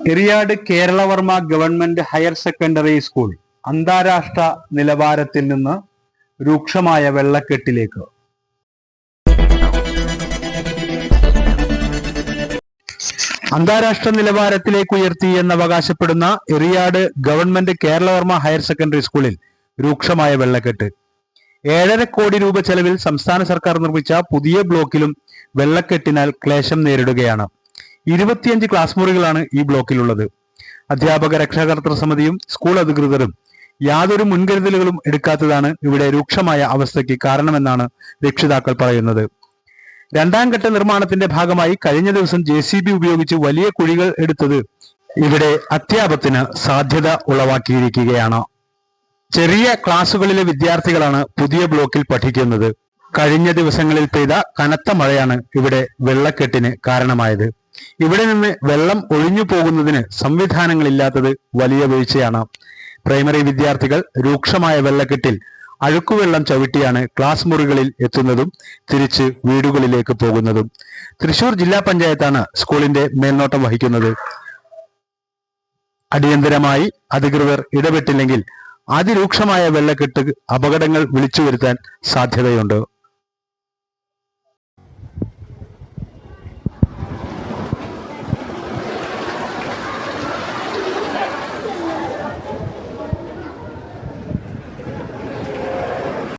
Eriyad Keralavarma government higher secondary school അന്താരാഷ്ട്ര നിലവാരത്തിൽ നിന്ന് രൂക്ഷമായ വെള്ളക്കെട്ടിലേക്ക്. അന്താരാഷ്ട്ര നിലവാരത്തിലേക്ക് ഉയർത്തി എന്നവകാശപ്പെടുന്ന Eriyad government Keralavarma higher secondary സ്കൂളിൽ രൂക്ഷമായ വെള്ളക്കെട്ട്. 7.5 കോടി രൂപ ചെലവിൽ സംസ്ഥാന സർക്കാർ നിർമ്മിച്ച പുതിയ ബ്ലോക്കിലും വെള്ളക്കെട്ടിനാൽ ക്ലേശം നേരിടുകയാണ്. 25 ക്ലാസ് മുറികളാണ് ഈ ബ്ലോക്കിലുള്ളത്. അധ്യാപക രക്ഷാകർതൃ സമിതിയും സ്കൂൾ അധികൃതരും യാതൊരു മുൻകരുതലുകളും എടുക്കാത്തതാണ് ഇവിടെ രൂക്ഷമായ അവസ്ഥയ്ക്ക് കാരണമെന്നാണ് രക്ഷിതാക്കൾ പറയുന്നത്. 2ാം ഘട്ട നിർമ്മാണത്തിന്റെ ഭാഗമായി കഴിഞ്ഞ ദിവസം JCB ഉപയോഗിച്ച് വലിയ കുഴികൾ എടുത്തത് ഇവിടെ അത്യാപത്തിന് സാധ്യത ഉളവാക്കിയിരിക്കുകയാണ്. ചെറിയ ക്ലാസുകളിലെ വിദ്യാർത്ഥികളാണ് പുതിയ ബ്ലോക്കിൽ പഠിക്കുന്നത്. കഴിഞ്ഞ ദിവസങ്ങളിൽ പെയ്ത കനത്ത മഴയാണ് ഇവിടെ വെള്ളക്കെട്ടിന് കാരണമായത്. ഇവിടെ നിന്ന് വെള്ളം ഒഴിഞ്ഞു പോകുന്നതിന് സംവിധാനങ്ങളില്ലാത്തത് വലിയ വീഴ്ചയാണ്. പ്രൈമറി വിദ്യാർത്ഥികൾ രൂക്ഷമായ വെള്ളക്കെട്ടിൽ അഴുക്കുവെള്ളം ചവിട്ടിയാണ് ക്ലാസ് മുറികളിൽ എത്തുന്നതും തിരിച്ച് വീടുകളിലേക്ക് പോകുന്നതും. തൃശൂർ ജില്ലാ പഞ്ചായത്താണ് സ്കൂളിന്റെ മേൽനോട്ടം വഹിക്കുന്നത്. അടിയന്തരമായി അധികൃതർ ഇടപെട്ടില്ലെങ്കിൽ അതിരൂക്ഷമായ വെള്ളക്കെട്ട് അപകടങ്ങൾ വിളിച്ചു വരുത്താൻ സാധ്യതയുണ്ട്.